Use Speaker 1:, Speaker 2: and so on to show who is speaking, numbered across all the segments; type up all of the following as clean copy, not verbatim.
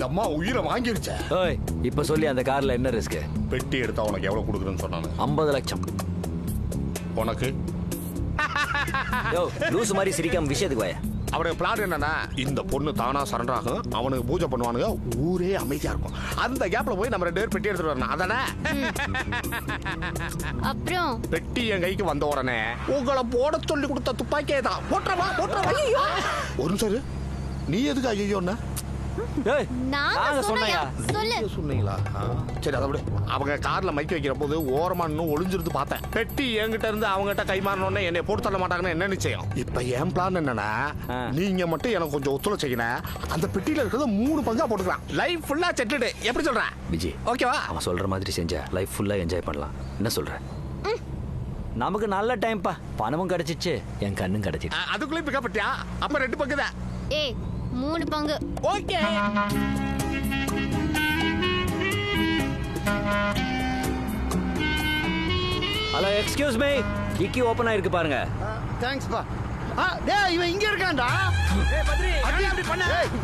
Speaker 1: இந்த அம்மா உயிரை வாங்கிருச்ச.
Speaker 2: ஓய் இப்ப சொல்லி அந்த கார்ல என்ன ரிஸ்க்?
Speaker 1: பெட்டி எடுத்தா உனக்கு எவ்வளவு கொடுக்குறேன்னு சொன்னானு?
Speaker 2: 50 லட்சம்.
Speaker 1: உனக்கு
Speaker 2: யோ லூசு மாதிரி சிரிக்காம விஷயத்துக்கு வாயா.
Speaker 1: அவனுக்கு பிளான் என்னன்னா, இந்த பொண்ணு தானா சரண்டர் ஆகும், அவனுக்கு பூஜை பண்ணுவானுங்க, ஊரே அமைதியா இருக்கும். அந்த கேப்ல போய் நம்ம 2 பேர் பெட்டி எடுத்துட்டு வரணும். அதானே?
Speaker 3: அப்புறம்
Speaker 1: பெட்டி என் கைக்கு வந்த உடனே உங்களை போட சொல்லி கொடுத்த துப்பாக்கியே தான். போட்டுறவா போட்டுறவா. ஒரு நிமிஷம் இரு. நீ எதுக்கு ஐயோன்னா?
Speaker 2: ஏய்
Speaker 3: நாங்க
Speaker 2: சொன்னயா?
Speaker 3: சொல்லு.
Speaker 1: சொன்னீங்களா? சரி அதை விட. அவங்க கார்ல மைக்க வைக்கிற போது ஓரமா இன்னும் ஒளிஞ்சிருந்து பார்த்தேன். பெட்டி என்கிட்ட இருந்து அவங்ககிட்ட கை மாறணும்னு என்னை போட்டு தள்ள மாட்டாங்கன்னு என்ன நிச்சயம்? இப்ப என் பிளான் என்னன்னா, நீங்க மட்டும் எனக்கு கொஞ்சம் ஒத்துழைச்சீங்கன்னா அந்த பெட்டியில இருக்கிறத 3 பங்கா போட்டுக்கலாம். லைஃப் ஃபுல்லா செட்டுடு. எப்படி சொல்ற
Speaker 2: விஜய்?
Speaker 1: ஓகேவா?
Speaker 2: அவன் சொல்ற மாதிரி செஞ்சா லைஃப் ஃபுல்லா என்ஜாய் பண்ணலாம். என்ன சொல்ற? நமக்கு நல்ல டைம்பா. பணமும் கிடைச்சிச்சு, என் கண்ணும் கிடைச்சிச்சு.
Speaker 1: அதுக்குள்ளே பிக்கப் பண்ணியா? அப்ப 2 பங்கு தான்.
Speaker 3: ஏய் 3 பங்கு.
Speaker 1: ஓகே.
Speaker 2: ஹலோ எக்ஸ்கியூஸ் மீ, டிக்கி ஓபன் ஆயிருக்கு பாருங்க.
Speaker 4: தேங்க்ஸ் பா. டேய் இவன் இங்க இருக்கான்டா.
Speaker 5: ஏய் பத்ரி
Speaker 4: அடி அப்படி பண்ண.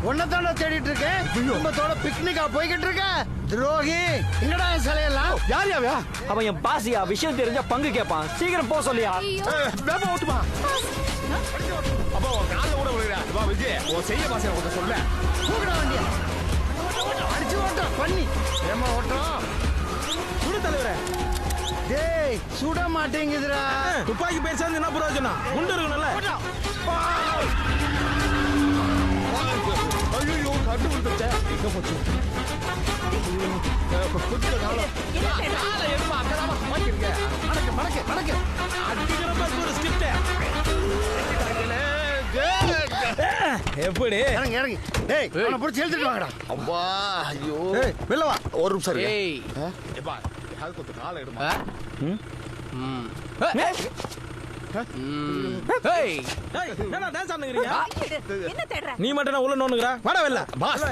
Speaker 4: ஒன்னதான தேடிட்டு இருக்கேன். குடும்பத்தோட பிக்னிக்கா போய்கிட்டு இருக்க. துரோகி. எங்கடா என் சலையெல்லாம்?
Speaker 1: யார் யாவா?
Speaker 2: அவன் என் பாசியா, விஷயம் தெரிஞ்சா பங்கு கேட்பான். சீக்கிரம் போ சொல்லியா.
Speaker 1: வேப்ப ஓட்டுமா. அப்போ கால்ல கூட விழுறா. வா விஜய், ஓ செய்ய பாசை கொஞ்சம் சொல்ல.
Speaker 4: தூக்குடா வண்டிய. அடிச்சு ஓட்ட பண்ணி. ஏமா ஓட்றோம்.
Speaker 5: சுடு தலைவரே.
Speaker 4: டேய் சுட மாட்டேங்குதுடா.
Speaker 5: துப்பாக்கி பேச என்ன பிரயோஜனம்? குண்டு இருக்குல்ல.
Speaker 1: ஐயோ கட்டு விட்டுச்சே. எங்க போச்சு? கொஞ்சம் கால எடுமா அக்கறாம மாட்டிருக்க. மடக்கு.
Speaker 5: அடிக்கிறப்ப ஒரு ஸ்கிரிப்ட். எப்படி?
Speaker 4: இறங்கு. டேய் அவனை புடிச்சு இழுத்துட்டு வாங்கடா.
Speaker 1: அம்மா ஐயோ.
Speaker 4: டேய் வெளில வா.
Speaker 1: ஒரு நிமிஷம் இரு.
Speaker 5: ஏய்
Speaker 1: ஏப்பா அது கொஞ்சம் கால எடுமா.
Speaker 5: ஏய் என்ன டான்ஸ் ஆடுறீங்க?
Speaker 6: என்ன தேடுற?
Speaker 5: நீ மட்டும் உள்ள நோனுங்கற. வாடா வெல்ல.
Speaker 1: பாஸ்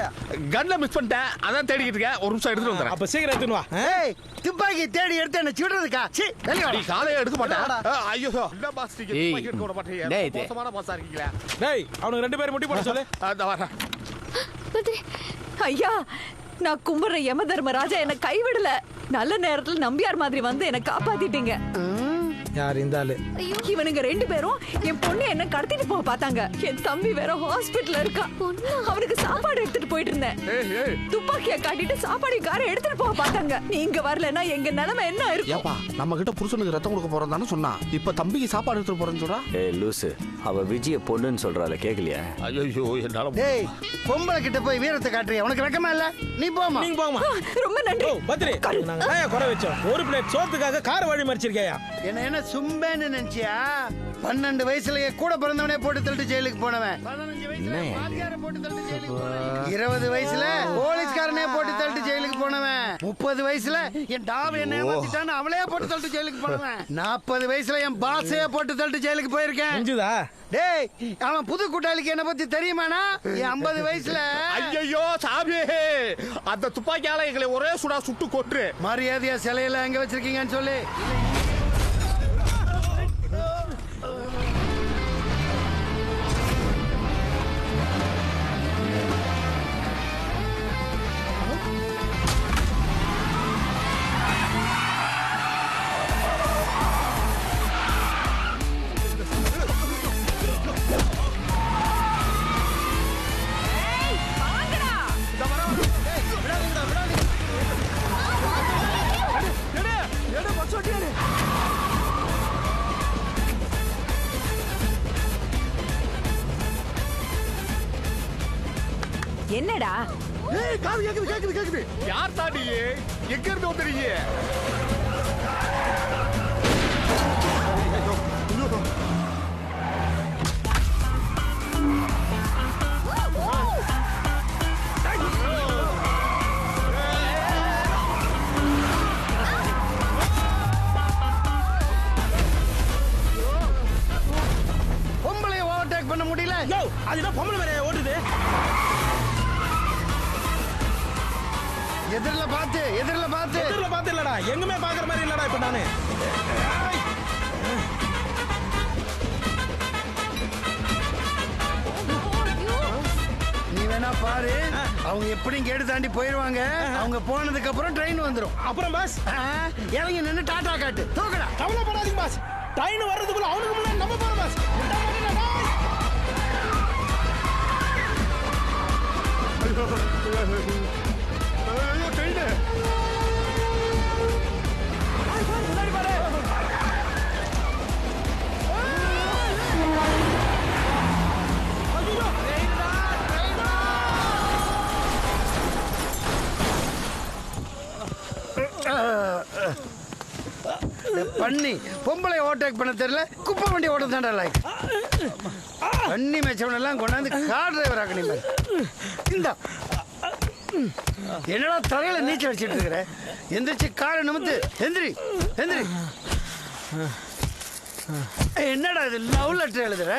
Speaker 1: கன்ன மிஸ் பண்ணிட்டேன். அதான் தேடிக்கிட்டு இருக்கேன். ஒரு நிமிஷம் எடுத்துட்டு வந்துறேன்.
Speaker 5: அப்ப சீக்கிரம் எடுத்துன்னு வா.
Speaker 4: ஏய் துப்பாக்கி தேடி எடுத்து என்ன சுடுறதுக்கா? சீ வெளிய
Speaker 1: நீ
Speaker 4: வாடா.
Speaker 1: காலைய எடுக்க மாட்டேன். ஐயோ என்ன பாஸ் நீங்க துப்பாக்கி எடுக்க விட மாட்டீங்க. மோசமான பாஸா இருக்கீங்களா?
Speaker 5: டேய் அவனுக்கு 2 பேரும் முட்டி போட சொல்லு.
Speaker 1: அந்த வர.
Speaker 3: பத்ரி
Speaker 6: ஐயா நான் கும்பிடுற யம தர்மராஜா என்ன கைவிடல. நல்ல நேரத்துல நம்பியார் மாதிரி வந்து என்ன காப்பாத்திட்டீங்க.
Speaker 5: யார் இந்த ஆளு?
Speaker 6: இவனுங்க 2 பேரும் என் பொண்ணு என்ன கடத்திட்டு போக பார்த்தாங்க. என் தம்பி வேற ஹாஸ்பிடல்ல இருக்கா. அவனுக்கு சாப்பாடு எடுத்துட்டு போயிட்டு இருந்தேன். துப்பாக்கிய காட்டிட்டு சாப்பாடு கார எடுத்துட்டு போக பார்த்தாங்க. நீங்க வரலன்னா எங்க நிலைமை என்ன இருக்கும்?
Speaker 1: ஏப்பா நம்ம கிட்ட புருஷனுக்கு ரத்தம் கொடுக்க போறதானே சொன்னா. இப்ப தம்பிக்கு சாப்பாடு எடுத்துட்டு போறேன்னு சொல்றா.
Speaker 2: ஏய் லூசு, அவ விஜய பொண்ணுன்னு சொல்றாளே கேக்கலையா?
Speaker 1: ஐயோ என்னால.
Speaker 4: டேய் பொம்பளை கிட்ட போய் வீரத்தை காட்டுறியா? உனக்கு வெக்கமா இல்ல? நீ போமா.
Speaker 5: நீங்க போங்கமா.
Speaker 6: ரொம்ப நன்றி.
Speaker 5: ஓ பத்ரி நாங்க ஏன் குறை வச்சோம்? ஒரு பிளேட் சோத்துக்காக கார் வழி மறிச்சிருக்கேயா?
Speaker 4: என்ன சும்பேன்னு நினைச்சியா? 12 வயசுலயே கூட பிறந்தவனே போட்டு தள்ளிட்டு ஜெயிலுக்கு போனவன். 15 வயசுல வாத்தியாரை போட்டு தள்ளிட்டு ஜெயிலுக்கு போனவன். 20 வயசுல போலீஸ்காரனே போட்டு தள்ளிட்டு ஜெயிலுக்கு போனவன். 30 வயசுல என் டாவ என்ன ஏமாத்திட்டான்னு அவளே போட்டு தள்ளிட்டு ஜெயிலுக்கு போனவன். 40 வயசுல என் பாஸையே போட்டு தள்ளிட்டு ஜெயிலுக்கு போயிருக்கேன்.
Speaker 5: செஞ்சுதா?
Speaker 4: டேய் அவன் புது கூட்டாளிக்கு என்ன பத்தி தெரியுமானா? என் 50 வயசுல
Speaker 1: ஐயோ சாமி, அந்த துப்பாக்கியால எங்களை ஒரே சுடா சுட்டு கொன்று.
Speaker 4: மரியாதையா சிலையில எங்க வச்சிருக்கீங்கன்னு சொல்லி.
Speaker 6: என்னடா?
Speaker 1: ஏய் காது கேக்குது. யார் தாடி? எங்க இருந்து வந்தீங்க?
Speaker 4: பொம்பளைய ஓவர்டேக் பண்ண முடியல.
Speaker 5: யோ அது என்ன பொம்பளை வேற ஓடுது?
Speaker 4: எதிரில பார்த்து
Speaker 5: எதிரில பார்த்து இல்லடா, எங்குமே பாக்குற மாதிரி இல்லடா இப்ப நானு.
Speaker 4: நீ வேணா பாரு, அவங்க எப்படியும் கேட்டு தாண்டி போயிருவாங்க. அவங்க போனதுக்கு அப்புறம் ட்ரெயின் வந்துரும்.
Speaker 5: அப்புறம் பாஸ்
Speaker 4: இறங்கி நின்று டாடா காட்டு, தூக்கடா.
Speaker 5: கவலைப்படாதீங்க பாஸ், ட்ரெயின் வர்றதுக்குள்ள அவனுக்கு முன்னாடி நம்ம போறோம் பாஸ். விட்டா மாட்டேன் பாஸ்.
Speaker 1: ஐயோ, ட்ரெயின்.
Speaker 5: முன்னாடி பாரு.
Speaker 4: பண்ணி பொம்பளை ஓவர்டேக் பண்ண தெரியல, குப்பை வண்டி ஓட்ட தாண்டா லைக். பண்ணி மெச்சவன் எல்லாம் கொண்டாந்து கார் டிரைவர் ஆக்க நீ. இந்த என்னடா தலையில நீச்சல் அடிச்சிட்டு இருக்கிற? எந்திரிச்சு காரை நிமித்து, எந்திரி எந்திரி. என்னடா இது லவ் லெட்டர் எழுதுற?